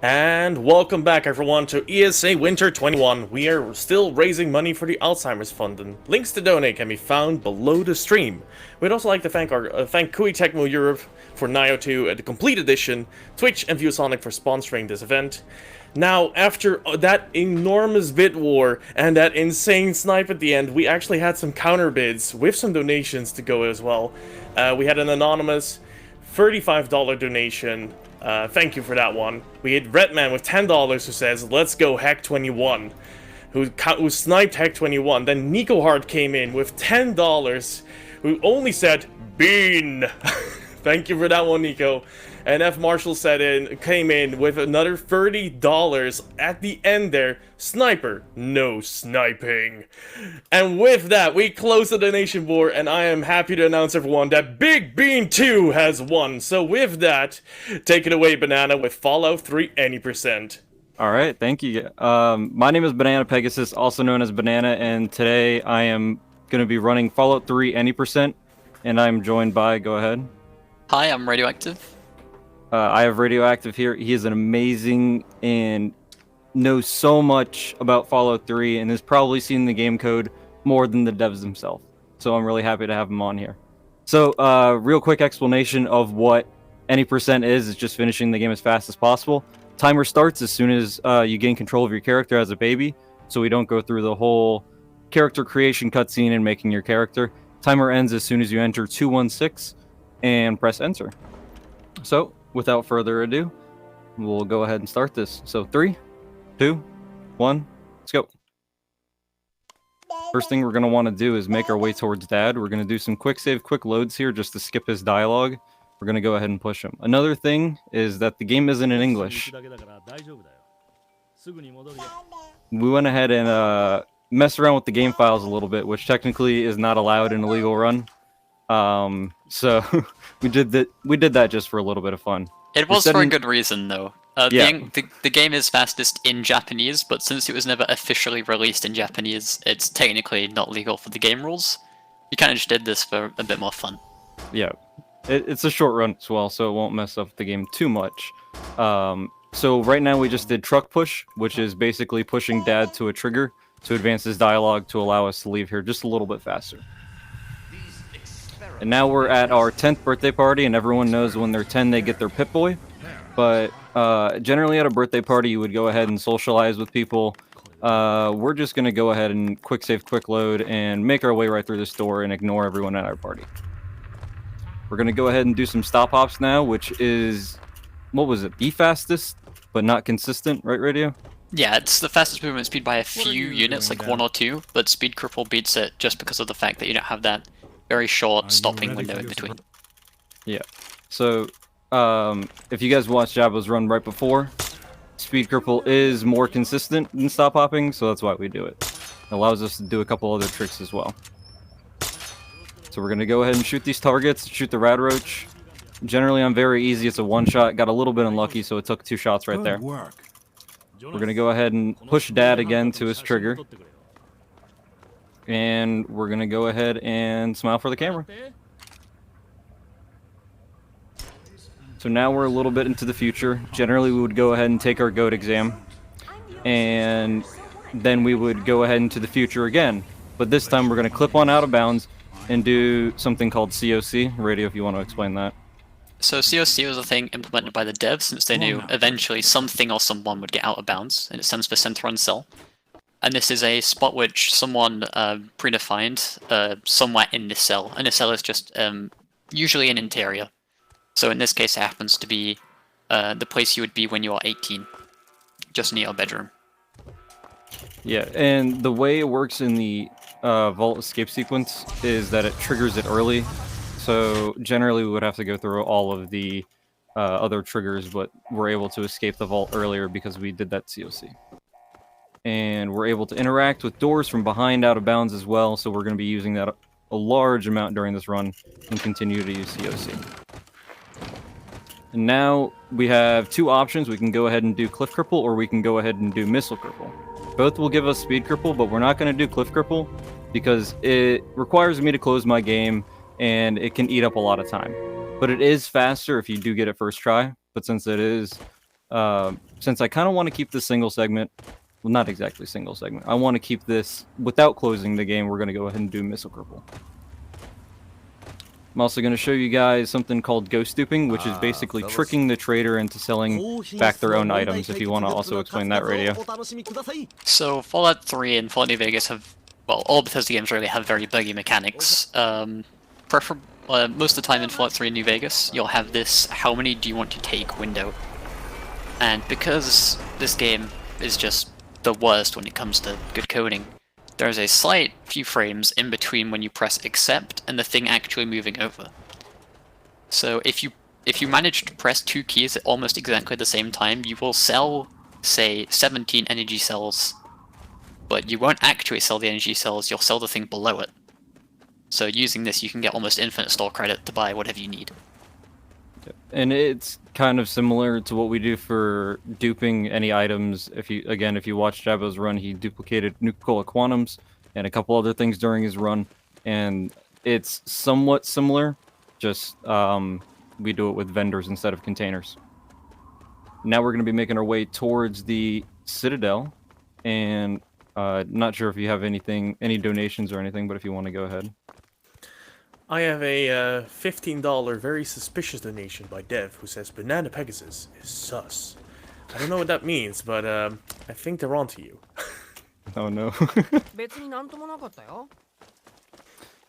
And welcome back everyone to ESA Winter 21. We are still raising money for the Alzheimer's Fund, and links to donate can be found below the stream. We'd also like to thank Kui Tecmo Europe for Nio 2 at the complete edition, Twitch and ViewSonic for sponsoring this event. Now, after that enormous bid war and that insane snipe at the end, we actually had some counter bids with some donations to go as well. We had an anonymous $35 donation. Thank you for that one. We had Redman with $10 who says, "Let's go Hack 21," who sniped Hack 21. Then Nico Hart came in with $10, who only said, "Bean." Thank you for that one, Nico. And F. Marshall came in with another $30 at the end there. Sniper, no sniping. And with that, we close the donation board, and I am happy to announce everyone that Big Bean 2 has won. So with that, take it away, Banana, with Fallout 3 any percent. Alright, thank you. My name is bananapegasus, also known as Banana, and today I am going to be running Fallout 3 any percent, and I'm joined by, go ahead. Hi, I'm Radioactive. I have Radioactive here. He is an amazing and knows so much about Fallout 3 and has probably seen the game code more than the devs themselves. So I'm really happy to have him on here. So, real quick explanation of what any percent is. It's just finishing the game as fast as possible. Timer starts as soon as you gain control of your character as a baby, so we don't go through the whole character creation cutscene and making your character. Timer ends as soon as you enter 216 and press enter. So, without further ado, we'll go ahead and start this. So 3, 2, 1, let's go. First thing we're going to want to do is make our way towards Dad. We're going to do some quick save, quick loads here just to skip his dialogue. We're going to go ahead and push him. Another thing is that the game isn't in English. We went ahead and messed around with the game files a little bit, which technically is not allowed in a legal run. So we did that just for a little bit of fun. It was for a good reason, though. The game is fastest in Japanese, but since it was never officially released in Japanese, it's technically not legal for the game rules. We kind of just did this for a bit more fun. Yeah, it's a short run as well, so it won't mess up the game too much. So right now we just did truck push, which is basically pushing Dad to a trigger to advance his dialogue to allow us to leave here just a little bit faster. And now we're at our 10th birthday party, and everyone knows when they're 10 they get their Pip-Boy. But generally at a birthday party you would go ahead and socialize with people. We're just going to go ahead and quick save, quick load, and make our way right through this door and ignore everyone at our party. We're going to go ahead and do some stop hops now, which is, what was it, the fastest, but not consistent, right, Radio? Yeah, it's the fastest movement speed by a few units, like 1 or 2, but Speed Cripple beats it just because of the fact that you don't have that very short stopping window in between. Yeah. So, if you guys watched Jabba's run right before, Speed Cripple is more consistent than stop hopping, so that's why we do it. It allows us to do a couple other tricks as well. So we're going to go ahead and shoot these targets, shoot the Rad Roach. Generally on very easy, it's a one-shot. Got a little bit unlucky, so it took 2 shots right there. We're going to go ahead and push Dad again to his trigger. And we're going to go ahead and smile for the camera. So now we're a little bit into the future. Generally, we would go ahead and take our GOAT exam. And then we would go ahead into the future again. But this time we're going to clip on out of bounds and do something called COC. Radio, if you want to explain that. So COC was a thing implemented by the devs since they knew eventually something or someone would get out of bounds, and it stands for Center on Cell. And this is a spot which someone predefined somewhere in this cell. And this cell is just usually an interior. So in this case it happens to be the place you would be when you are 18. Just near your bedroom. Yeah, and the way it works in the vault escape sequence is that it triggers it early. So generally we would have to go through all of the other triggers, but we're able to escape the vault earlier because we did that COC. And we're able to interact with doors from behind out of bounds as well, so we're going to be using that a large amount during this run and continue to use COC. And now we have 2 options. We can go ahead and do Cliff Cripple, or we can go ahead and do Missile Cripple. Both will give us Speed Cripple, but we're not going to do Cliff Cripple because it requires me to close my game and it can eat up a lot of time. But it is faster if you do get it first try, but since it is since I kind of want to keep this single segment, well, not exactly single segment. I want to keep this without closing the game. We're going to go ahead and do Missile Cripple. I'm also going to show you guys something called ghost duping, which is basically tricking the trader into selling back their own items, if you want to also explain that, Radio. So Fallout 3 and Fallout New Vegas have, well, all Bethesda games really have very buggy mechanics. Most of the time in Fallout 3 and New Vegas, you'll have this how many do you want to take window. And because this game is just the worst when it comes to good coding, there's a slight few frames in between when you press accept and the thing actually moving over. So if you manage to press 2 keys at almost exactly the same time, you will sell, say, 17 energy cells, but you won't actually sell the energy cells, you'll sell the thing below it. So using this, you can get almost infinite store credit to buy whatever you need. And it's kind of similar to what we do for duping any items. If you watch Jabo's run, he duplicated Nuka-Cola Quantums and a couple other things during his run, and it's somewhat similar, just we do it with vendors instead of containers. Now we're going to be making our way towards the Citadel, and not sure if you have any donations or anything, but if you want to go ahead. I have a $15 very suspicious donation by Dev who says bananapegasus is sus. I don't know what that means, but I think they're onto you. Oh no.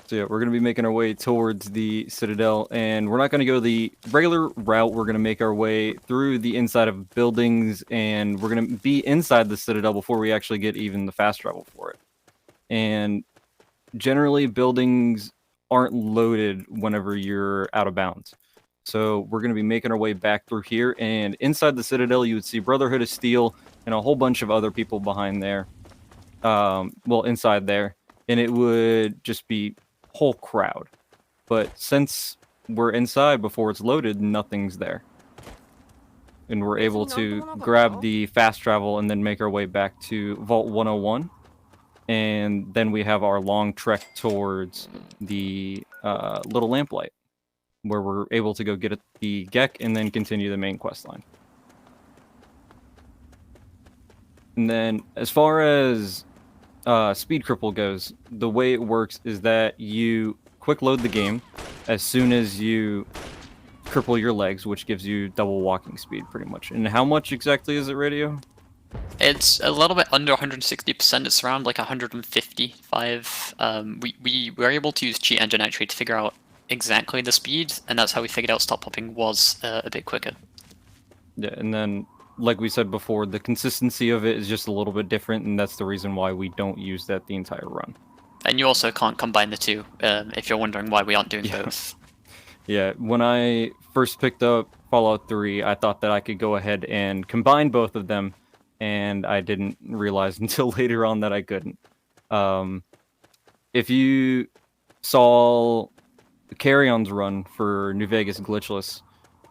So yeah, we're going to be making our way towards the Citadel, and we're not going to go the regular route. We're going to make our way through the inside of buildings, and we're going to be inside the Citadel before we actually get even the fast travel for it. And generally, buildings aren't loaded whenever you're out of bounds. So we're going to be making our way back through here, and inside the Citadel you would see Brotherhood of Steel and a whole bunch of other people behind there. Well, inside there, and it would just be whole crowd. But since we're inside before it's loaded, nothing's there. And we're able to grab the fast travel and then make our way back to Vault 101. And then we have our long trek towards the little lamplight, where we're able to go get the Gek and then continue the main quest line. And then as far as Speed Cripple goes, the way it works is that you quick load the game as soon as you cripple your legs, which gives you double walking speed pretty much. And how much exactly is it, Radio? It's a little bit under 160%. It's around like 155. We were able to use Cheat Engine actually to figure out exactly the speed, and that's how we figured out stop popping was a bit quicker. Yeah, and then like we said before, the consistency of it is just a little bit different, and that's the reason why we don't use that the entire run. And you also can't combine the two, if you're wondering why we aren't doing both. Yeah, when I first picked up Fallout 3, I thought that I could go ahead and combine both of them, and I didn't realize until later on that I couldn't. If you saw Carry-On's run for New Vegas Glitchless,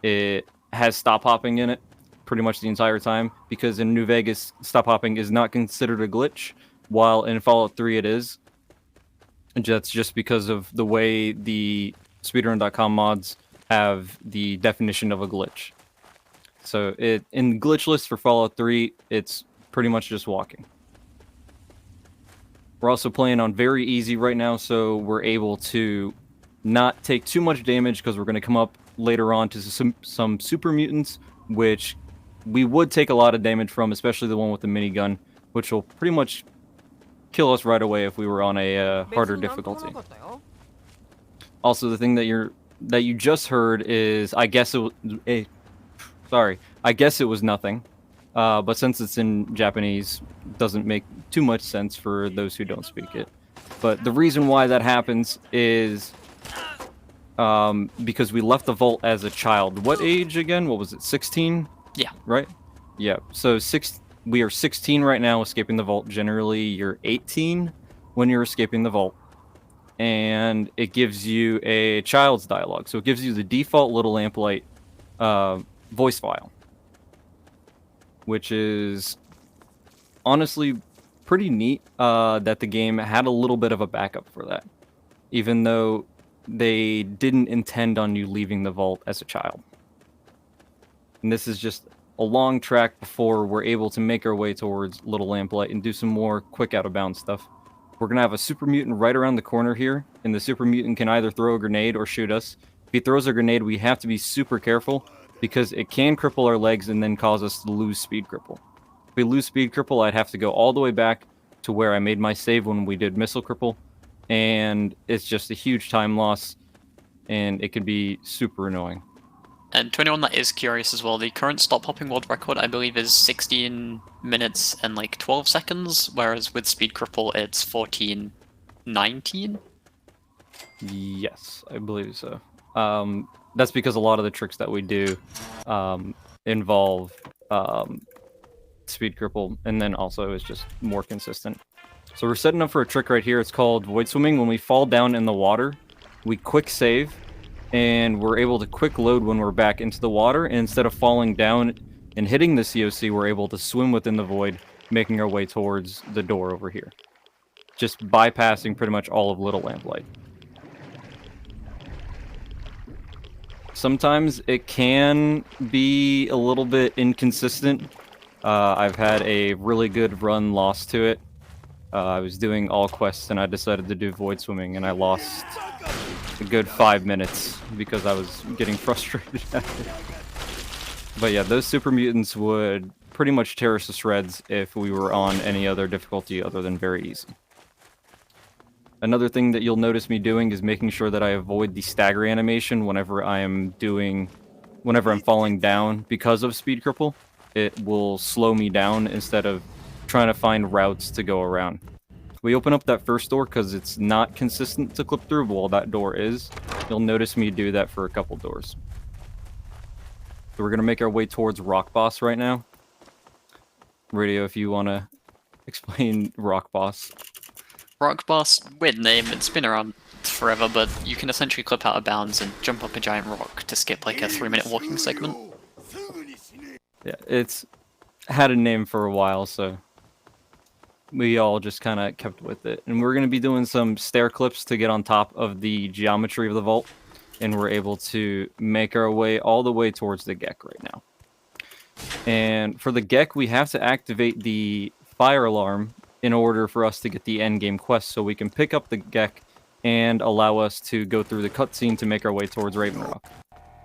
it has stop hopping in it pretty much the entire time, because in New Vegas, stop hopping is not considered a glitch, while in Fallout 3 it is. And that's just because of the way the Speedrun.com mods have the definition of a glitch. So in glitchless for Fallout 3, it's pretty much just walking. We're also playing on very easy right now, so we're able to not take too much damage, because we're going to come up later on to some super mutants, which we would take a lot of damage from, especially the one with the minigun, which will pretty much kill us right away if we were on a harder difficulty. Also, the thing that you just heard is, I guess it was I guess it was nothing, but since it's in Japanese, doesn't make too much sense for those who don't speak it. But the reason why that happens is because we left the vault as a child. What age again? What was it? 16? Yeah. Right? Yeah. So we are 16 right now, escaping the vault. Generally, you're 18 when you're escaping the vault. And it gives you a child's dialogue. So it gives you the default Little Lamplight voice file, which is honestly pretty neat that the game had a little bit of a backup for that, even though they didn't intend on you leaving the vault as a child. And this is just a long track before we're able to make our way towards Little Lamplight and do some more quick out-of-bounds stuff. We're going to have a super mutant right around the corner here, and the super mutant can either throw a grenade or shoot us. If he throws a grenade, we have to be super careful, because it can cripple our legs and then cause us to lose speed cripple. If we lose speed cripple, I'd have to go all the way back to where I made my save when we did missile cripple, and it's just a huge time loss, and it could be super annoying. And to anyone that is curious as well, the current stop hopping world record, I believe, is 16 minutes and like 12 seconds, whereas with speed cripple, it's 14:19. Yes, I believe so. That's because a lot of the tricks that we do involve speed cripple, and then also is just more consistent. So we're setting up for a trick right here. It's called void swimming. When we fall down in the water, we quick save, and we're able to quick load when we're back into the water, and instead of falling down and hitting the COC, we're able to swim within the void, making our way towards the door over here. Just bypassing pretty much all of Little Lamplight. Sometimes it can be a little bit inconsistent. I've had a really good run lost to it. I was doing all quests and I decided to do void swimming, and I lost a good 5 minutes because I was getting frustrated at it. But yeah, those super mutants would pretty much tear us to shreds if we were on any other difficulty other than very easy. Another thing that you'll notice me doing is making sure that I avoid the stagger animation whenever I'm falling down because of speed cripple. It will slow me down instead of trying to find routes to go around. We open up that first door because it's not consistent to clip through, but while that door is, you'll notice me do that for a couple doors. So we're going to make our way towards Rock Boss right now. Radio, if you want to explain Rock Boss. Rock Boss, weird name, it's been around forever, but you can essentially clip out of bounds and jump up a giant rock to skip like a 3-minute walking segment. Yeah, it's had a name for a while, so we all just kind of kept with it. And we're going to be doing some stair clips to get on top of the geometry of the vault, and we're able to make our way all the way towards the Gek right now. And for the Gek, we have to activate the fire alarm in order for us to get the end game quest, so we can pick up the Gek and allow us to go through the cutscene to make our way towards Raven Rock.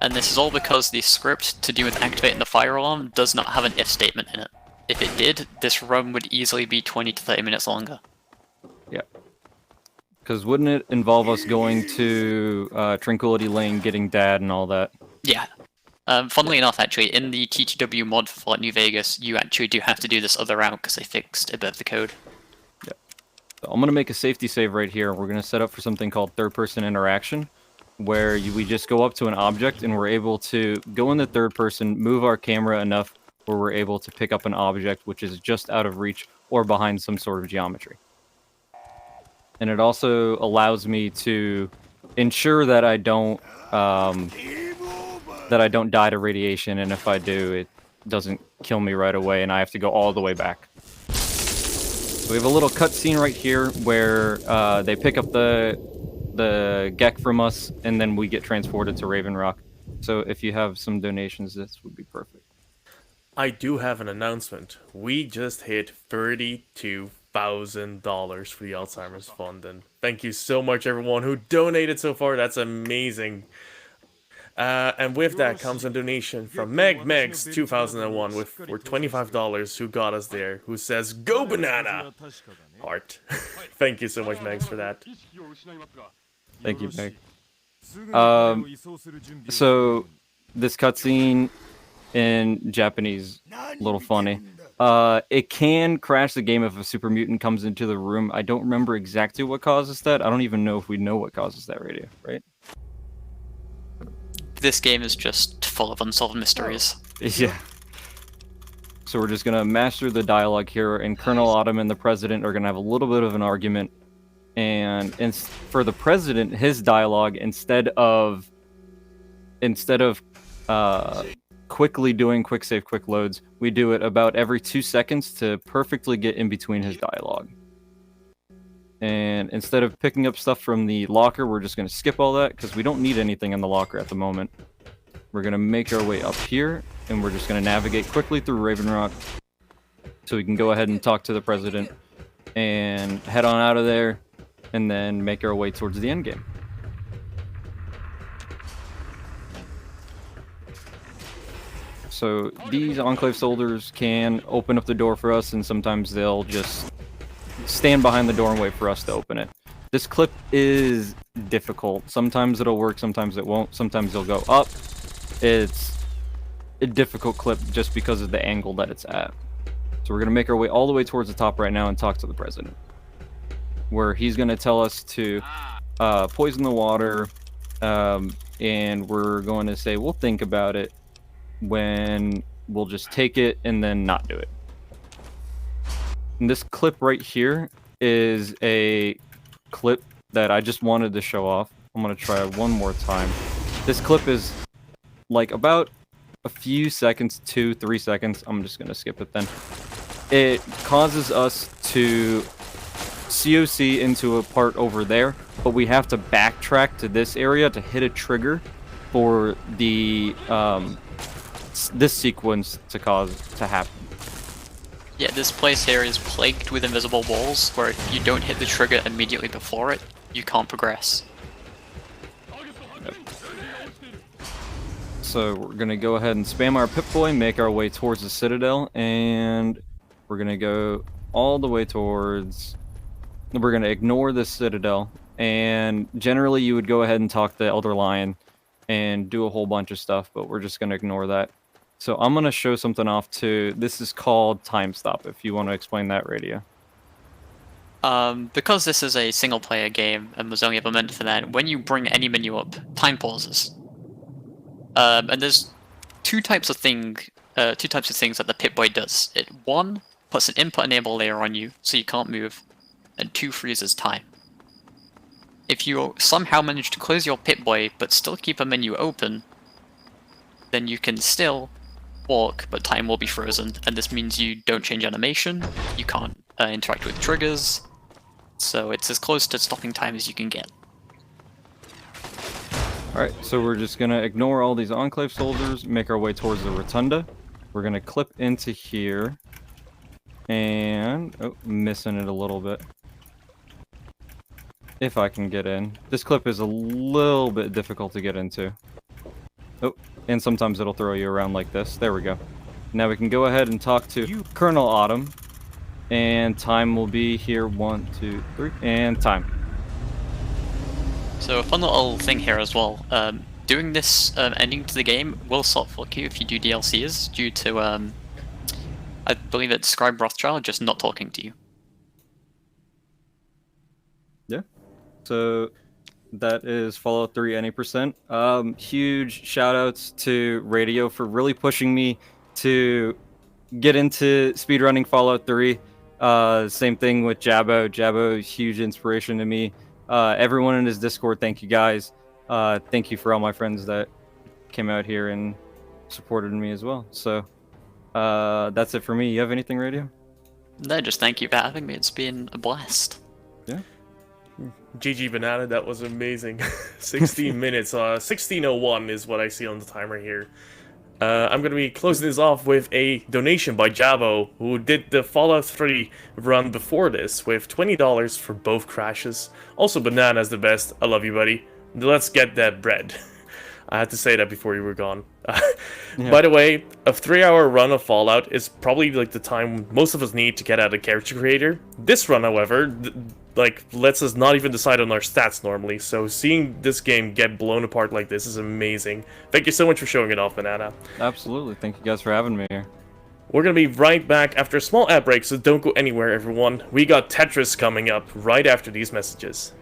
And this is all because the script to do with activating the fire alarm does not have an if statement in it. If it did, this run would easily be 20 to 30 minutes longer. Yeah. Because wouldn't it involve us going to Tranquility Lane, getting Dad and all that? Yeah. Funnily enough, actually, in the TTW mod for Fallout New Vegas, you actually do have to do this other route because they fixed a bit of the code. Yeah. So I'm going to make a safety save right here. We're going to set up for something called third-person interaction, where we just go up to an object and we're able to go in the third person, move our camera enough where we're able to pick up an object which is just out of reach or behind some sort of geometry. And it also allows me to ensure that I don't die to radiation, and if I do, it doesn't kill me right away and I have to go all the way back. So we have a little cutscene right here where they pick up the Gek from us, and then we get transported to Raven Rock. So if you have some donations, this would be perfect. I do have an announcement. We just hit $32,000 for the Alzheimer's Fund, and thank you so much everyone who donated so far. That's amazing. And with that comes a donation from Megs2001 for $25 who got us there, who says, "Go banana!" Heart. Thank you so much, Megs, for that. Thank you, Meg. So this cutscene in Japanese, a little funny. It can crash the game if a super mutant comes into the room. I don't remember exactly what causes that. I don't even know if we know what causes that, Radio, right? This game is just full of unsolved mysteries. Yeah. So we're just going to master the dialogue here, and Colonel Autumn and the President are going to have a little bit of an argument. And for the President, his dialogue, instead of quickly doing quick save, quick loads, we do it about every 2 seconds to perfectly get in between his dialogue. And instead of picking up stuff from the locker, we're just going to skip all that because we don't need anything in the locker at the moment. We're going to make our way up here, and we're just going to navigate quickly through Raven Rock so we can go ahead and talk to the president and head on out of there and then make our way towards the end game. So these Enclave soldiers can open up the door for us, and sometimes they'll just stand behind the door and wait for us to open it. This clip is difficult. Sometimes it'll work, sometimes it won't. Sometimes it'll go up. It's a difficult clip just because of the angle that it's at. So we're going to make our way all the way towards the top right now and talk to the president, where he's going to tell us to poison the water, and we're going to say we'll think about it, when we'll just take it and then not do it. And this clip right here is a clip that I just wanted to show off. I'm going to try it one more time. This clip is like about a few seconds, 2-3 seconds. I'm just going to skip it then. It causes us to COC into a part over there, but we have to backtrack to this area to hit a trigger for the this sequence to happen. Yeah, this place here is plagued with invisible walls where if you don't hit the trigger immediately before it, you can't progress. Yep. So we're going to go ahead and spam our Pip-Boy, make our way towards the Citadel, and we're going to go all the way towards... We're going to ignore the Citadel, and generally you would go ahead and talk to Elder Lion and do a whole bunch of stuff, but we're just going to ignore that. So I'm going to show something off too. This is called Time Stop, if you want to explain that, Radio. Because this is a single player game and was only ever meant for that, when you bring any menu up, time pauses. And there's two types of things that the Pip-Boy does. One, puts an input enable layer on you, so you can't move, and two, freezes time. If you somehow manage to close your Pip-Boy but still keep a menu open, then you can still walk, but time will be frozen, and this means you don't change animation, you can't interact with triggers, so it's as close to stopping time as you can get. Alright, so we're just going to ignore all these Enclave soldiers, make our way towards the Rotunda. We're going to clip into here, and... oh, missing it a little bit. If I can get in. This clip is a little bit difficult to get into. Oh, and sometimes it'll throw you around like this. There we go. Now we can go ahead and talk to Colonel Autumn. And time will be here. 1, 2, 3. And time. So a fun little thing here as well. Doing this ending to the game will soft fork you if you do DLCs due to, I believe it's Scribe Rothschild just not talking to you. Yeah. So... that is Fallout 3 any%. Huge shoutouts to Radio for really pushing me to get into speedrunning Fallout 3. Same thing with Jabbo. Jabbo, huge inspiration to me. Everyone in his Discord, thank you guys. Thank you for all my friends that came out here and supported me as well. So that's it for me. You have anything, Radio? No, just thank you for having me. It's been a blast. Yeah. GG Banana, that was amazing. 16 minutes, 16:01 is what I see on the timer here. I'm going to be closing this off with a donation by Jabo, who did the Fallout 3 run before this, with $20 for both crashes. Also, Banana's the best. I love you, buddy. Let's get that bread. I had to say that before you were gone. Yeah. By the way, a 3-hour run of Fallout is probably like the time most of us need to get out of Character Creator. This run, however, lets us not even decide on our stats normally, so seeing this game get blown apart like this is amazing. Thank you so much for showing it off, Banana. Absolutely. Thank you guys for having me here. We're gonna be right back after a small ad break, so don't go anywhere, everyone. We got Tetris coming up right after these messages.